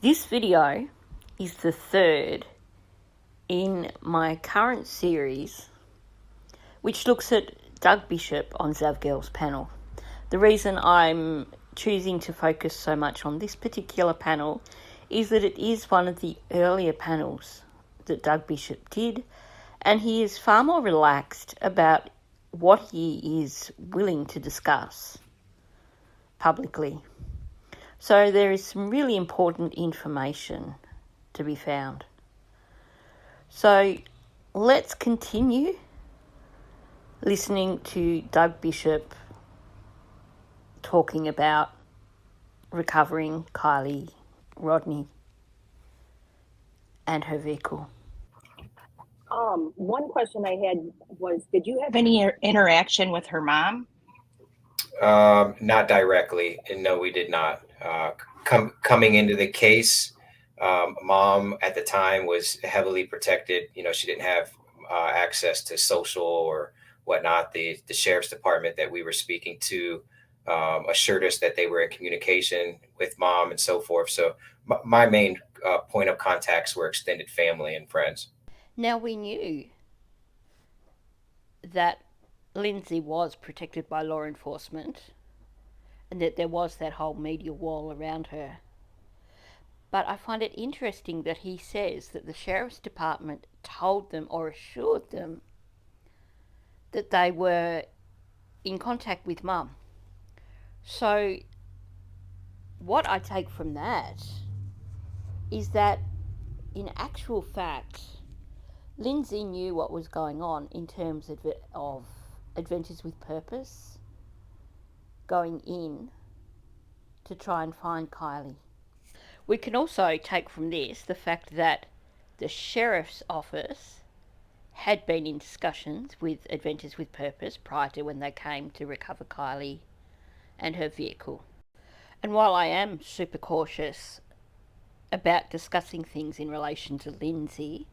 This video is the third in my current series, which looks at Doug Bishop on Zav Girl's panel. The reason I'm choosing to focus so much on this particular panel is that it is one of the earlier panels that Doug Bishop did, and he is far more relaxed about what he is willing to discuss publicly. So there is some really important information to be found. So let's continue listening to Doug Bishop talking about recovering Kylie Rodney and her vehicle. One question I had was, did you have any interaction with her mom? Not directly, and no, we did not. Coming into the case, mom at the time was heavily protected. You know, she didn't have access to social or whatnot. The sheriff's department that we were speaking to assured us that they were in communication with mom and so forth. So my main point of contacts were extended family and friends. Now, we knew that Lindsay was protected by law enforcement and that there was that whole media wall around her. But I find it interesting that he says that the sheriff's department told them or assured them that they were in contact with mum. So what I take from that is that in actual fact, Lindsay knew what was going on in terms of Adventures with Purpose going in to try and find Kylie. We can also take from this the fact that the sheriff's office had been in discussions with Adventures with Purpose prior to when they came to recover Kylie and her vehicle. And while I am super cautious about discussing things in relation to Lindsay,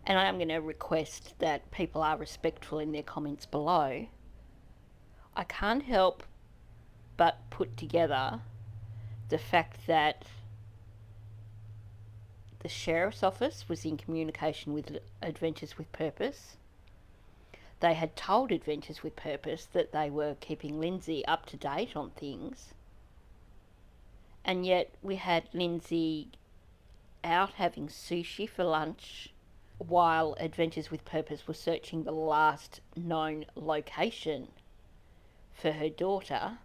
and I am going to request that people are respectful in their comments below, I can't help but put together the fact that the sheriff's office was in communication with Adventures with Purpose. They had told Adventures with Purpose that they were keeping Lindsay up to date on things, and yet we had Lindsay out having sushi for lunch while Adventures with Purpose was searching the last known location for her daughter.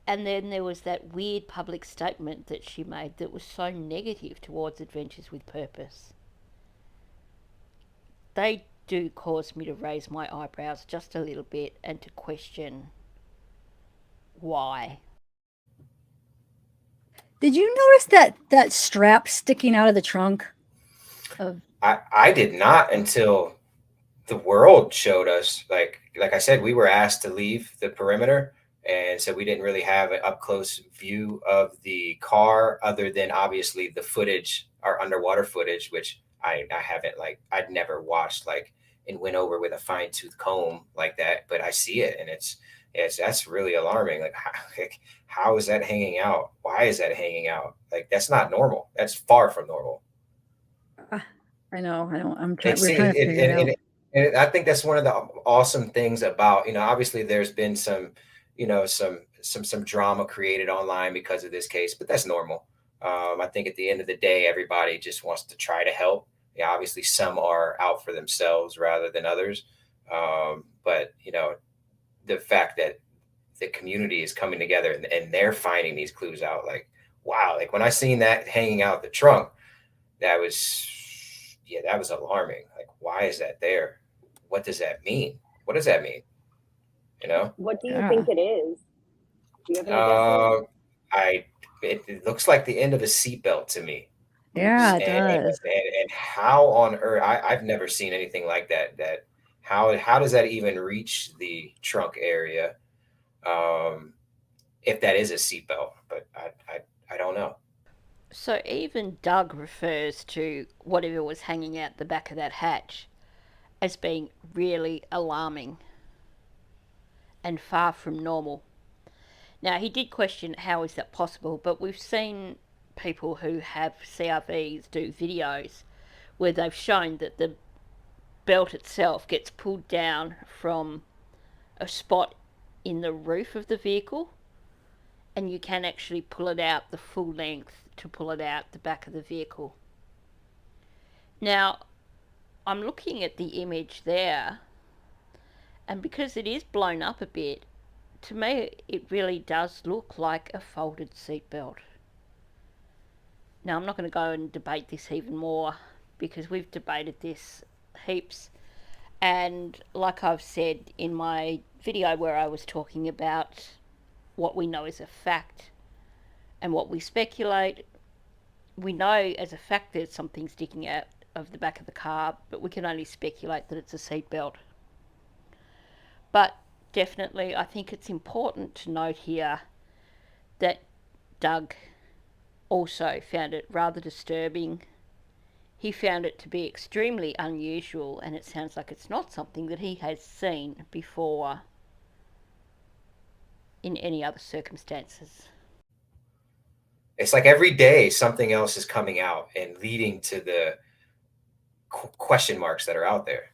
And then there was that weird public statement that she made that was so negative towards Adventures with Purpose. They do cause me to raise my eyebrows just a little bit and to question why. Did you notice that strap sticking out of the trunk? I did not until the world showed us. Like I said, we were asked to leave the perimeter, and so we didn't really have an up close view of the car, other than obviously the footage, our underwater footage, which I haven't, like, I'd never watched like and went over with a fine tooth comb like that, but I see it, and it's that's really alarming. Like, how is that hanging out? Why is that hanging out? Like, that's not normal. That's far from normal. I know. We're It trying seems, to figure it out. and I think that's one of the awesome things about, obviously there's been some, some drama created online because of this case, but that's normal. I think at the end of the day, everybody just wants to try to help. Yeah, obviously some are out for themselves rather than others. But the fact that the community is coming together and they're finding these clues out, like, wow, like when I seen that hanging out the trunk, that was, yeah, that was alarming. Like, why is that there? What does that mean? What does that mean? What do you Yeah. think it is? Do you have any guesses? It looks like the end of a seatbelt to me. Yeah, it and, does. and how on earth, I've never seen anything like that. How does that even reach the trunk area? If that is a seatbelt, but I don't know. So even Doug refers to whatever was hanging out the back of that hatch as being really alarming and far from normal. Now, he did question how is that possible, but we've seen people who have CRVs do videos where they've shown that the belt itself gets pulled down from a spot in the roof of the vehicle, and you can actually pull it out the full length to pull it out the back of the vehicle. Now, I'm looking at the image there, and because it is blown up a bit, to me it really does look like a folded seatbelt. Now, I'm not going to go and debate this even more because we've debated this heaps, and like I've said in my video where I was talking about what we know as a fact and what we speculate, we know as a fact that something's sticking out of the back of the car, but we can only speculate that it's a seatbelt. But definitely, I think it's important to note here that Doug also found it rather disturbing. He found it to be extremely unusual, and it sounds like it's not something that he has seen before in any other circumstances. It's like every day something else is coming out and leading to the question marks that are out there.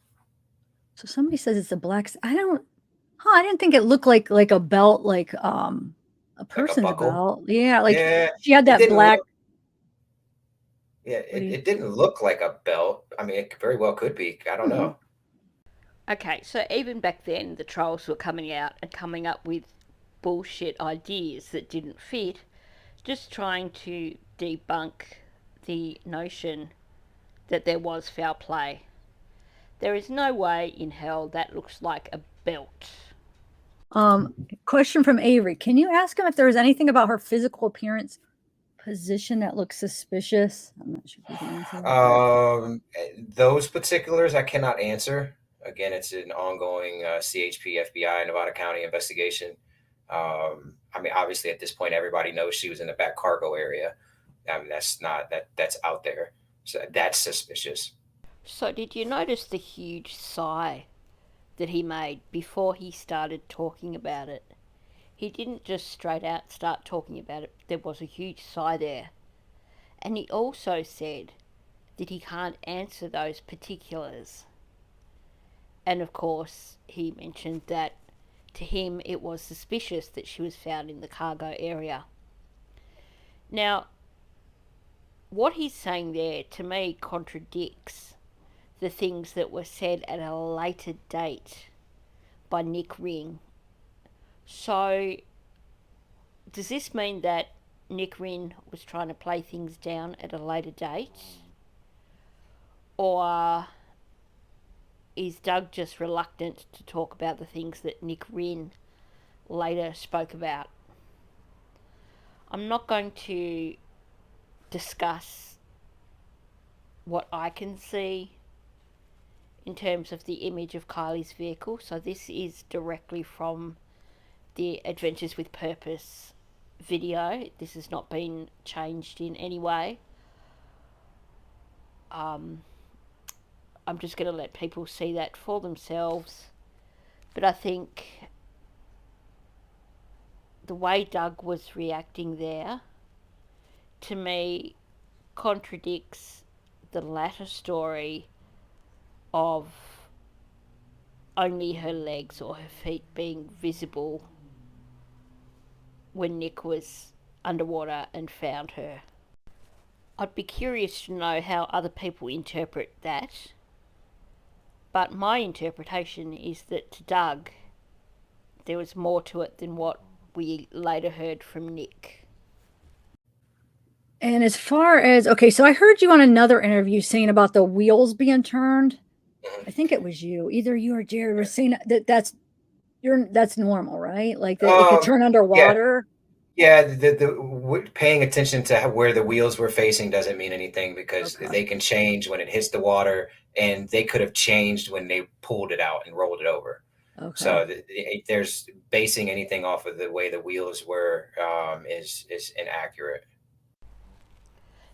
So somebody says it's a black. I didn't think it looked like a belt, like a person's buckle? belt. Yeah, like Yeah, she had it that didn't black. look. Yeah, What do you? it didn't look like a belt. I mean, it very well could be. I don't know. Okay, so even back then, the trolls were coming out and coming up with bullshit ideas that didn't fit, just trying to debunk the notion that there was foul play. There is no way in hell that looks like a belt. Question from Avery. Can you ask him if there was anything about her physical appearance, position that looks suspicious? I'm not sure if you can answer that. Those particulars I cannot answer. Again, it's an ongoing CHP, FBI, Nevada County investigation. I mean, obviously, at this point, everybody knows she was in the back cargo area. I mean, that's out there. So that's suspicious. So, did you notice the huge sigh that he made before he started talking about it? He didn't just straight out start talking about it, there was a huge sigh there. And he also said that he can't answer those particulars. And of course, he mentioned that to him it was suspicious that she was found in the cargo area. Now, what he's saying there to me contradicts the things that were said at a later date by Nick Ring. So, does this mean that Nick Ring was trying to play things down at a later date? Or is Doug just reluctant to talk about the things that Nick Ring later spoke about? I'm not going to discuss what I can see in terms of the image of Kylie's vehicle. So this is directly from the Adventures with Purpose video. This has not been changed in any way. I'm just going to let people see that for themselves. But I think the way Doug was reacting there, to me, contradicts the latter story of only her legs or her feet being visible when Nick was underwater and found her. I'd be curious to know how other people interpret that, but my interpretation is that to Doug, there was more to it than what we later heard from Nick. And as far as, okay, so I heard you on another interview saying about the wheels being turned. I think it was you, either you or Jared were saying that's normal, right? Like that it could turn Yeah, underwater. yeah. Paying attention to where the wheels were facing doesn't mean anything because Okay. they can change when it hits the water, and they could have changed when they pulled it out and rolled it over. Okay. So there's basing anything off of the way the wheels were is inaccurate.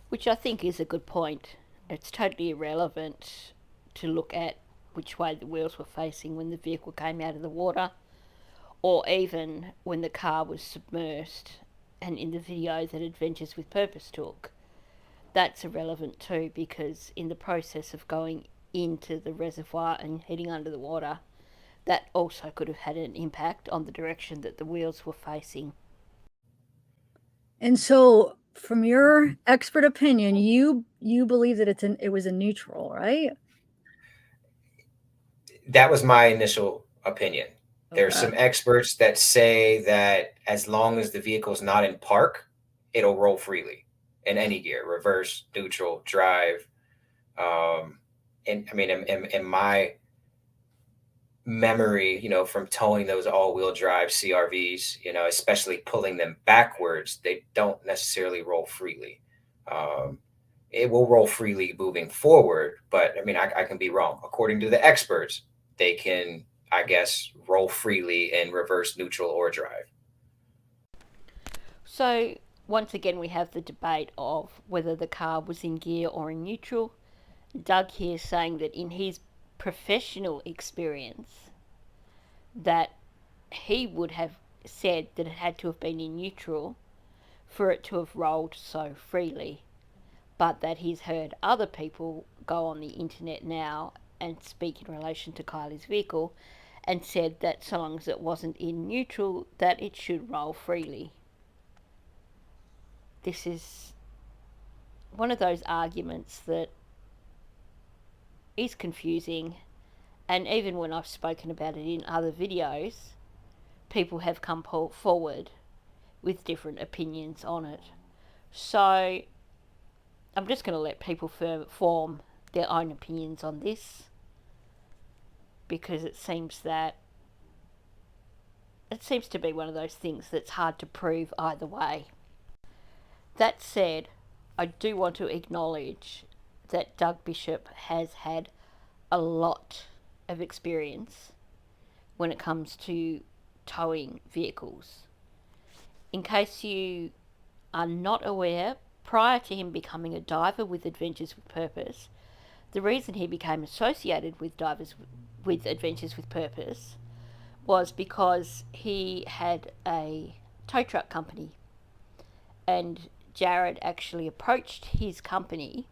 Which I think is a good point. It's totally irrelevant to look at which way the wheels were facing when the vehicle came out of the water, or even when the car was submerged and in the video that Adventures with Purpose took, that's irrelevant too, because in the process of going into the reservoir and heading under the water, that also could have had an impact on the direction that the wheels were facing. And so, from your expert opinion, you believe that it was a neutral, right? That was my initial opinion. There's Okay. some experts that say that as long as the vehicle's not in park, it'll roll freely in any gear, reverse, neutral, drive. And I mean, in my memory, from towing those all-wheel drive CRVs, especially pulling them backwards, they don't necessarily roll freely. It will roll freely moving forward, but I mean, I can be wrong. According to the experts, they can, I guess, roll freely in reverse, neutral, or drive. So once again, we have the debate of whether the car was in gear or in neutral. Doug here saying that in his professional experience, that he would have said that it had to have been in neutral for it to have rolled so freely, but that he's heard other people go on the internet now and speak in relation to Kylie's vehicle and said that so long as it wasn't in neutral, that it should roll freely. This is one of those arguments that is confusing, and even when I've spoken about it in other videos, people have come forward with different opinions on it. So I'm just going to let people form their own opinions on this, because it seems to be one of those things that's hard to prove either way. That said, I do want to acknowledge that Doug Bishop has had a lot of experience when it comes to towing vehicles. In case you are not aware, prior to him becoming a diver with Adventures with Purpose, the reason he became associated with Adventures with Purpose was because he had a tow truck company, and Jared actually approached his company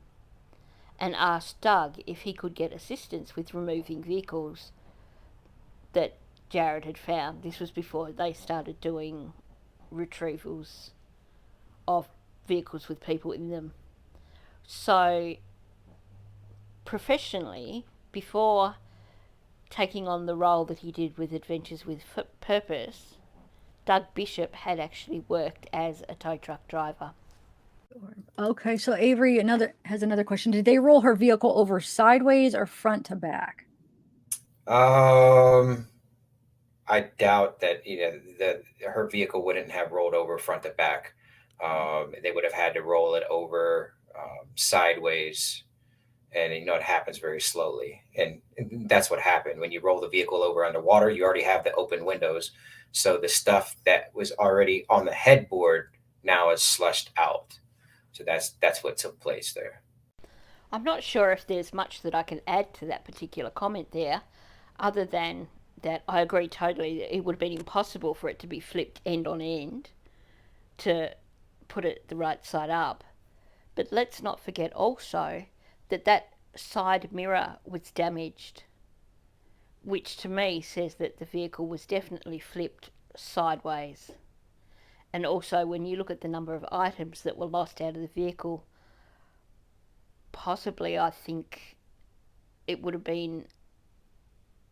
and asked Doug if he could get assistance with removing vehicles that Jared had found. This was before they started doing retrievals of vehicles with people in them. So professionally, before taking on the role that he did with Adventures with Purpose, Doug Bishop had actually worked as a tow truck driver. Okay, so Avery has another question. Did they roll her vehicle over sideways or front to back? I doubt that her vehicle wouldn't have rolled over front to back. They would have had to roll it over sideways, and it happens very slowly. And that's what happened when you roll the vehicle over underwater. You already have the open windows, so the stuff that was already on the headboard now is slushed out. So that's what took place there. I'm not sure if there's much that I can add to that particular comment there, other than that I agree totally that it would have been impossible for it to be flipped end on end to put it the right side up. But let's not forget also that side mirror was damaged, which to me says that the vehicle was definitely flipped sideways. And also, when you look at the number of items that were lost out of the vehicle, possibly I think it would have been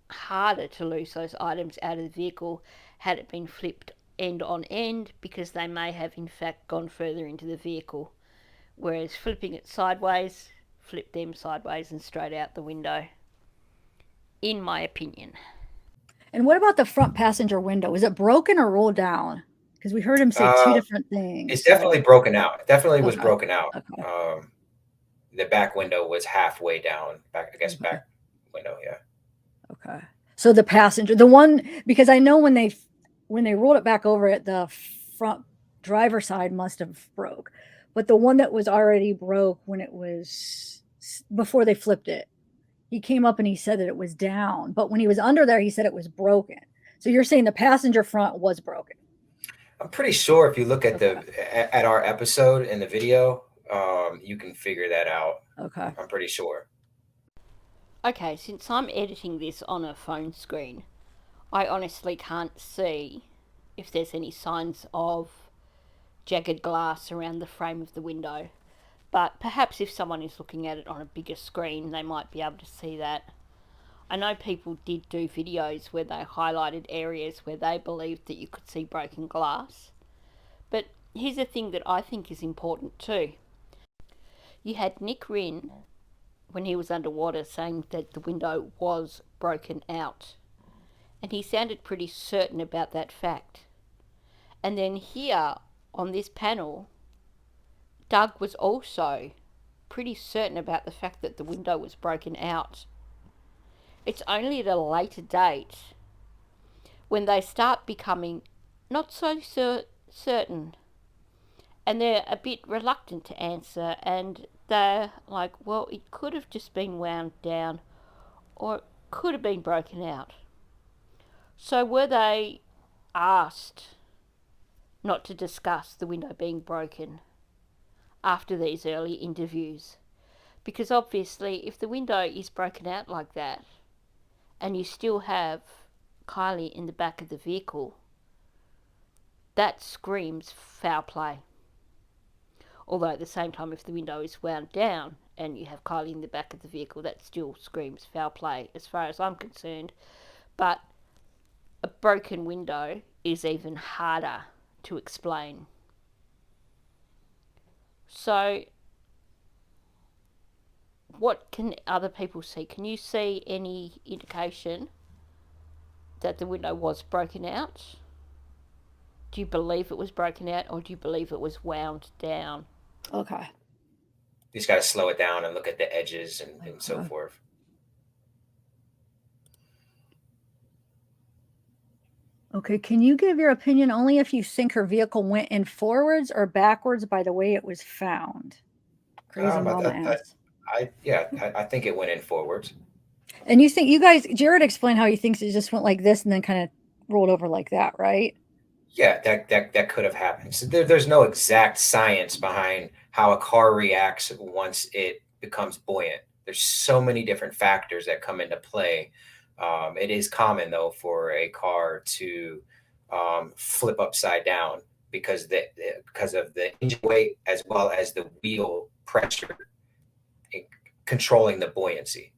harder to lose those items out of the vehicle had it been flipped end on end, because they may have in fact gone further into the vehicle, whereas flipping it sideways, flip them sideways and straight out the window, in my opinion. And what about the front passenger window? Is it broken or rolled down? Because we heard him say two different things. It's definitely broken out. It definitely was Okay. broken out. Okay. The back window was halfway down. Back window, yeah. Okay. So the passenger, the one, because I know when they rolled it back over it, the front driver side must have broke, but the one that was already broke when it was before they flipped it, he came up and he said that it was down, but when he was under there, he said it was broken. So you're saying the passenger front was broken? I'm pretty sure if you look at Okay. at our episode in the video, you can figure that out. Okay. I'm pretty sure. Okay, since I'm editing this on a phone screen, I honestly can't see if there's any signs of jagged glass around the frame of the window. But perhaps if someone is looking at it on a bigger screen, they might be able to see that. I know people did do videos where they highlighted areas where they believed that you could see broken glass. But here's a thing that I think is important too. You had Nick Rinn, when he was underwater, saying that the window was broken out. And he sounded pretty certain about that fact. And then here on this panel, Doug was also pretty certain about the fact that the window was broken out. It's only at a later date when they start becoming not so certain, and they're a bit reluctant to answer, and they're like, well, it could have just been wound down, or it could have been broken out. So were they asked not to discuss the window being broken after these early interviews? Because obviously, if the window is broken out like that, and you still have Kylie in the back of the vehicle, that screams foul play. Although at the same time, if the window is wound down and you have Kylie in the back of the vehicle, that still screams foul play as far as I'm concerned. But a broken window is even harder to explain. So what can other people see? Can you see any indication that the window was broken out? Do you believe it was broken out, or do you believe it was wound down? Okay. You just got to slow it down and look at the edges and so forth. Okay, can you give your opinion only if you think her vehicle went in forwards or backwards by the way it was found? Crazy Mama asks. I think it went in forwards. And you think you guys, Jared explained how he thinks it just went like this and then kind of rolled over like that, right? Yeah, that could have happened. So there's no exact science behind how a car reacts once it becomes buoyant. There's so many different factors that come into play. It is common though for a car to flip upside down because of the engine weight as well as the wheel pressure controlling the buoyancy,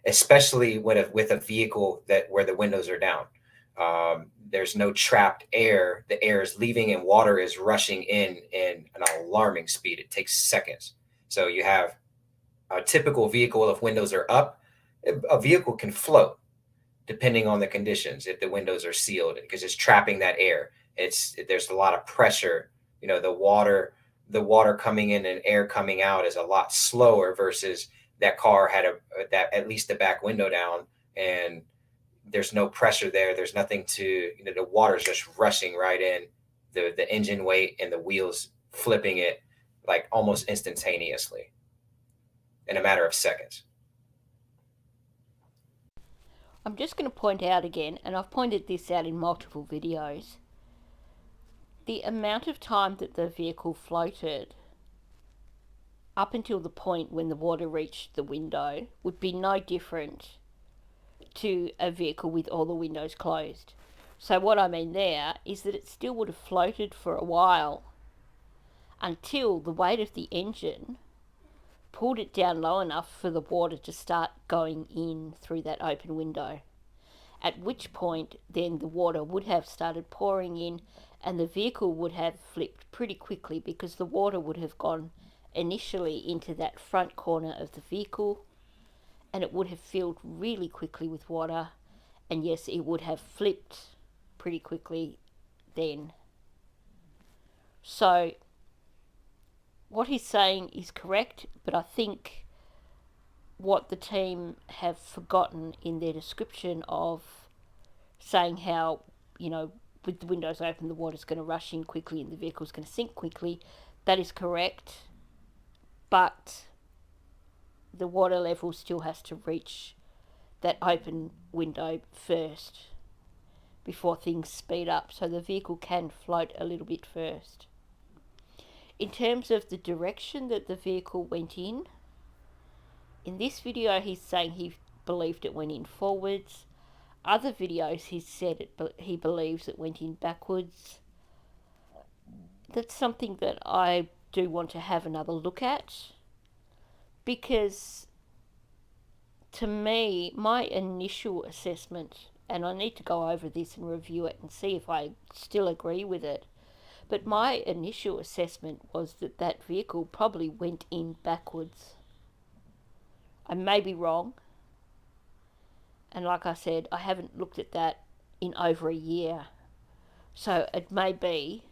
especially with a vehicle where the windows are down. There's no trapped air. The air is leaving and water is rushing in an alarming speed. It takes seconds. So you have a typical vehicle, if windows are up, a vehicle can float depending on the conditions if the windows are sealed because it's trapping that air. There's a lot of pressure. You know, the water coming in and air coming out is a lot slower versus that car had that at least the back window down and there's no pressure there. There's nothing the water's just rushing right in, the engine weight and the wheels flipping it like almost instantaneously in a matter of seconds. I'm just going to point out again, and I've pointed this out in multiple videos, the amount of time that the vehicle floated up until the point when the water reached the window would be no different to a vehicle with all the windows closed. So what I mean there is that it still would have floated for a while until the weight of the engine pulled it down low enough for the water to start going in through that open window. At which point then the water would have started pouring in and the vehicle would have flipped pretty quickly because the water would have gone initially into that front corner of the vehicle and it would have filled really quickly with water, and yes, it would have flipped pretty quickly then. So what he's saying is correct, but I think what the team have forgotten in their description of saying how, with the windows open, the water's going to rush in quickly and the vehicle's going to sink quickly, that is correct, but the water level still has to reach that open window first before things speed up, so the vehicle can float a little bit first. In terms of the direction that the vehicle went in this video he's saying he believed it went in forwards. Other videos he's said he believes it went in backwards. That's something that I do want to have another look at, because to me, my initial assessment, and I need to go over this and review it and see if I still agree with it, but my initial assessment was that that vehicle probably went in backwards. I may be wrong, and like I said, I haven't looked at that in over a year, so it may be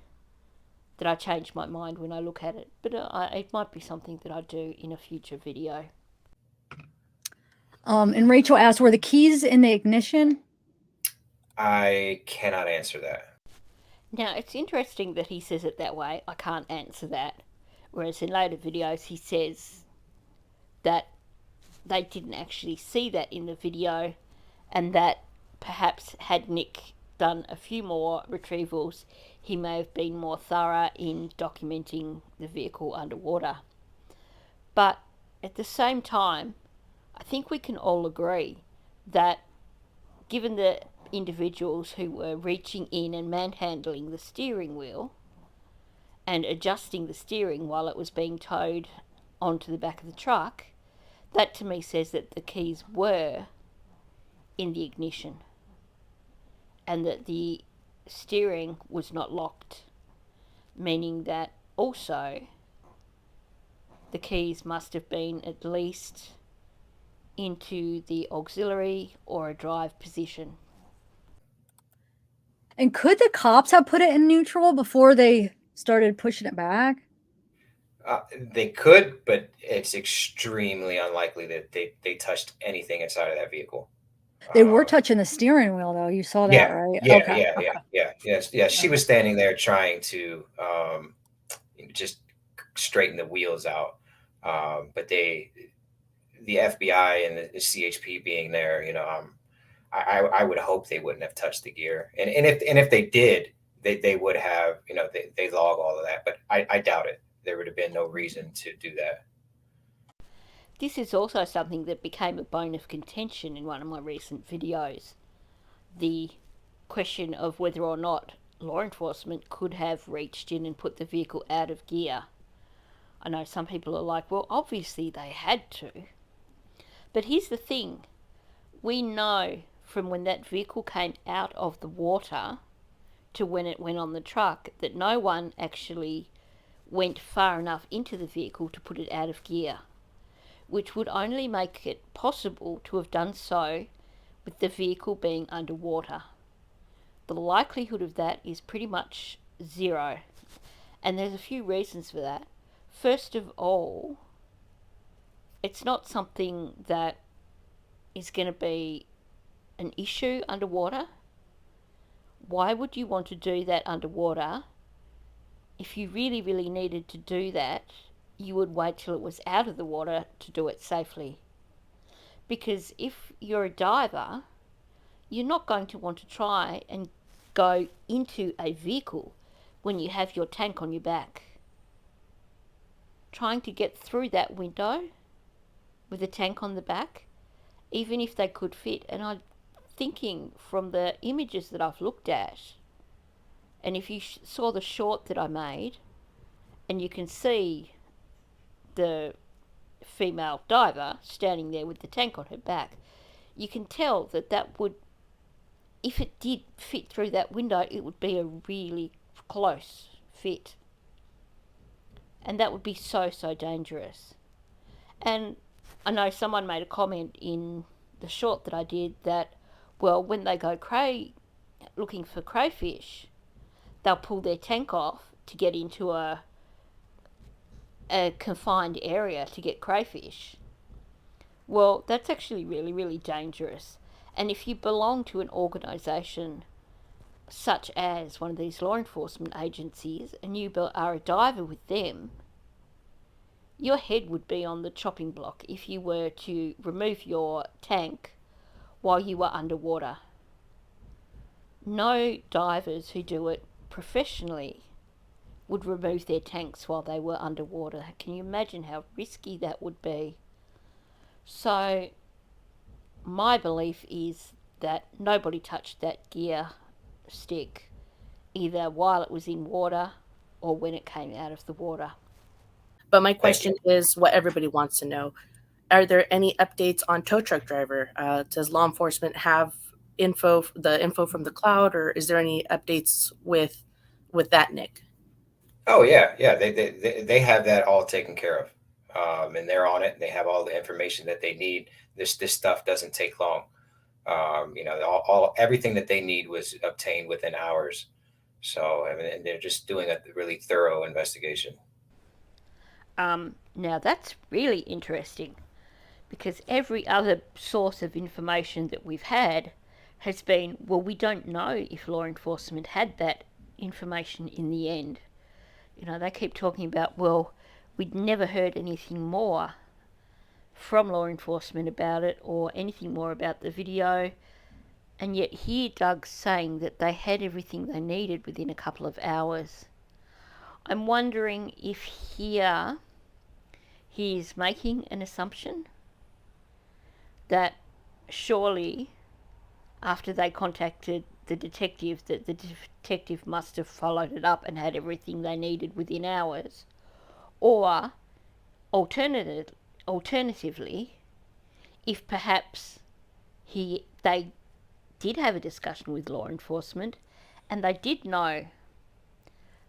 that I change my mind when I look at it, but it might be something that I do in a future video. And Rachel asked, were the keys in the ignition? I cannot answer that. Now, it's interesting that he says it that way. I can't answer that. Whereas in later videos, he says that they didn't actually see that in the video, and that perhaps had Nick done a few more retrievals, he may have been more thorough in documenting the vehicle underwater. But at the same time, I think we can all agree that given the individuals who were reaching in and manhandling the steering wheel and adjusting the steering while it was being towed onto the back of the truck, that to me says that the keys were in the ignition and that the steering was not locked, meaning that also the keys must have been at least into the auxiliary or a drive position. And could the cops have put it in neutral before they started pushing it back? They could, but it's extremely unlikely that they touched anything inside of that vehicle. They were touching the steering wheel, though. You saw that, right? Yeah, okay. Yes. She was standing there trying to just straighten the wheels out. But the FBI and the CHP being there, I would hope they wouldn't have touched the gear. And if they did, they would have, they log all of that. But I doubt it. There would have been no reason to do that. This is also something that became a bone of contention in one of my recent videos. The question of whether or not law enforcement could have reached in and put the vehicle out of gear. I know some people are like, well, obviously they had to. But here's the thing. We know from when that vehicle came out of the water to when it went on the truck that no one actually went far enough into the vehicle to put it out of gear, which would only make it possible to have done so with the vehicle being underwater. The likelihood of that is pretty much zero, and there's a few reasons for that. First of all, it's not something that is going to be an issue underwater. Why would you want to do that underwater? If you really, really needed to do that, you would wait till it was out of the water to do it safely. Because if you're a diver, you're not going to want to try and go into a vehicle when you have your tank on your back. Trying to get through that window with a tank on the back, even if they could fit, and I'm thinking from the images that I've looked at, and if you saw the short that I made, and you can see the female diver standing there with the tank on her back, you can tell that that would, if it did fit through that window, it would be a really close fit. And that would be so, so dangerous. And I know someone made a comment in the short that I did that, well, when they go looking for crayfish, they'll pull their tank off to get into a confined area to get crayfish. Well, that's actually really, really dangerous. And if you belong to an organisation such as one of these law enforcement agencies and you are a diver with them, your head would be on the chopping block if you were to remove your tank while you were underwater. no divers who do it professionally would remove their tanks while they were underwater. Can you imagine how risky that would be? So my belief is that nobody touched that gear stick either while it was in water or when it came out of the water. But my question is what everybody wants to know. Are there any updates on tow truck driver? Does law enforcement have the info from the cloud, or is there any updates with that, Nick? Oh yeah, yeah. They have that all taken care of, and they're on it. And they have all the information that they need. This stuff doesn't take long. All everything that they need was obtained within hours. So I mean, and they're just doing a really thorough investigation. Now that's really interesting because every other source of information that we've had has been, well, we don't know if law enforcement had that information in the end. They keep talking about, well, we'd never heard anything more from law enforcement about it or anything more about the video. And yet here Doug's saying that they had everything they needed within a couple of hours. I'm wondering if here he is making an assumption that surely after they contacted the detective that the detective must have followed it up and had everything they needed within hours, or alternatively, if perhaps they did have a discussion with law enforcement and they did know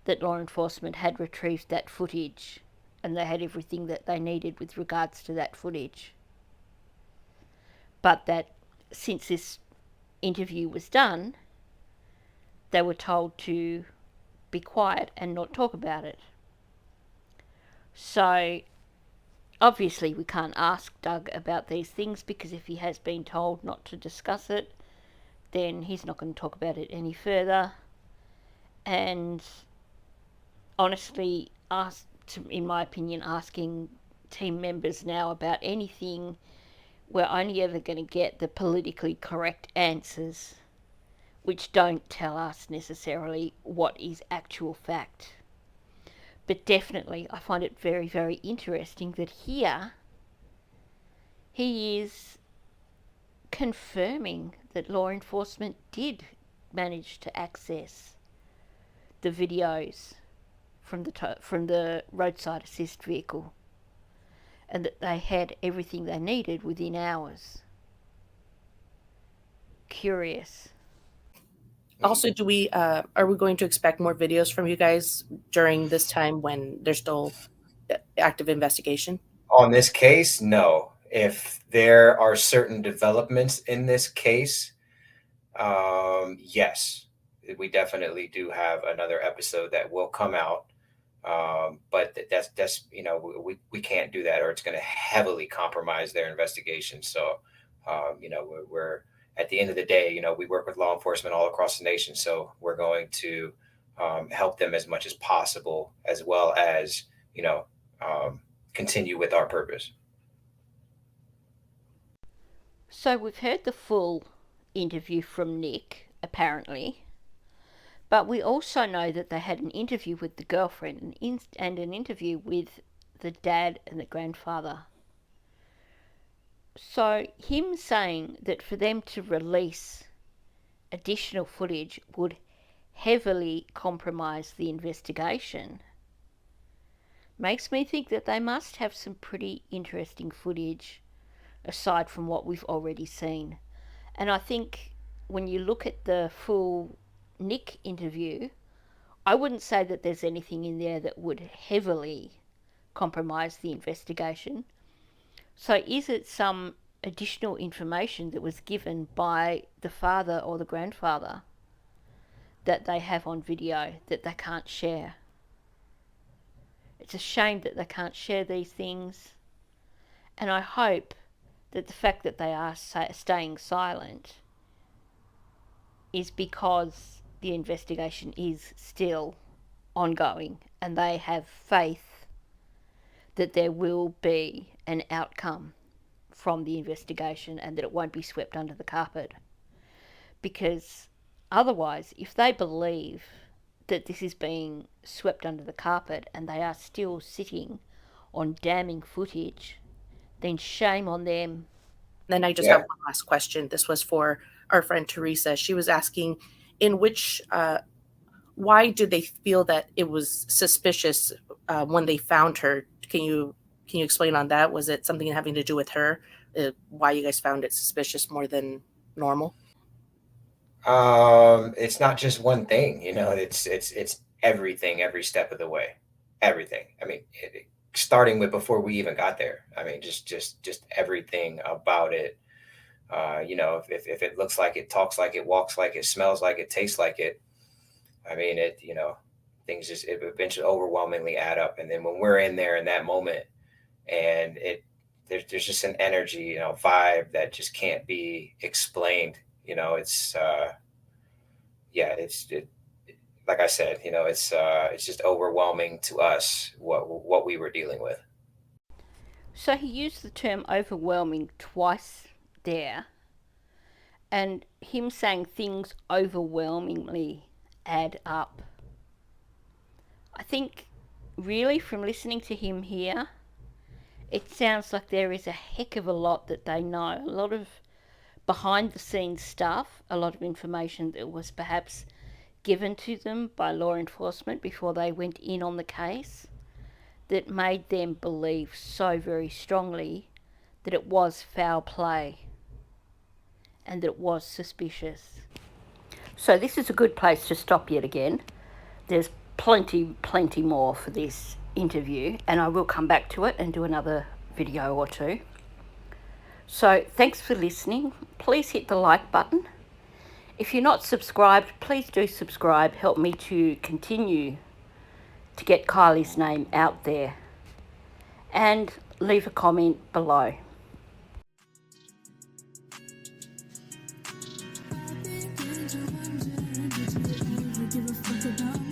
that law enforcement had retrieved that footage and they had everything that they needed with regards to that footage, but that since this interview was done, they were told to be quiet and not talk about it. So obviously we can't ask Doug about these things because if he has been told not to discuss it, then he's not going to talk about it any further. And honestly, in my opinion, asking team members now about anything, we're only ever going to get the politically correct answers, which don't tell us necessarily what is actual fact. But definitely, I find it very, very interesting that here he is confirming that law enforcement did manage to access the videos from the roadside assist vehicle and that they had everything they needed within hours. Curious. Also, are we going to expect more videos from you guys during this time when there's still active investigation? On this case, no. If there are certain developments in this case, yes, we definitely do have another episode that will come out. But that's we can't do that, or it's going to heavily compromise their investigation. So, we're at the end of the day, we work with law enforcement all across the nation, so we're going to help them as much as possible, as well as continue with our purpose. So we've heard the full interview from Nick, apparently, but we also know that they had an interview with the girlfriend and an interview with the dad and the grandfather. So him saying that for them to release additional footage would heavily compromise the investigation makes me think that they must have some pretty interesting footage aside from what we've already seen. And I think when you look at the full Nick interview, I wouldn't say that there's anything in there that would heavily compromise the investigation. So is it some additional information that was given by the father or the grandfather that they have on video that they can't share? It's a shame that they can't share these things. And I hope that the fact that they are staying silent is because the investigation is still ongoing and they have faith that there will be an outcome from the investigation and that it won't be swept under the carpet. Because Otherwise, if they believe that this is being swept under the carpet and they are still sitting on damning footage, then shame on them. Then I just have one last question. This was for our friend Teresa. She was asking, in which, why did they feel that it was suspicious when they found her? Can you explain on that? Was it something having to do with her? Why you guys found it suspicious more than normal? It's not just one thing, it's everything, every step of the way, everything. I mean, starting with before we even got there. I mean, just everything about it. If it looks like it, talks like it, walks like it, smells like it, tastes like it. I mean, things just it eventually overwhelmingly add up. And then when we're in there in that moment, and there's just an energy, vibe that just can't be explained. It's like I said, it's just overwhelming to us what we were dealing with. So he used the term overwhelming twice there, and him saying things overwhelmingly add up. I think really from listening to him here, it sounds like there is a heck of a lot that they know, a lot of behind the scenes stuff, a lot of information that was perhaps given to them by law enforcement before they went in on the case, that made them believe so very strongly that it was foul play and that it was suspicious. So this is a good place to stop yet again. There's plenty more for this interview, and I will come back to it and do another video or two. So thanks for listening. Please hit the like button. If you're not subscribed, please do subscribe. Help me to continue to get Kylie's name out there. And leave a comment below. Give a fuck about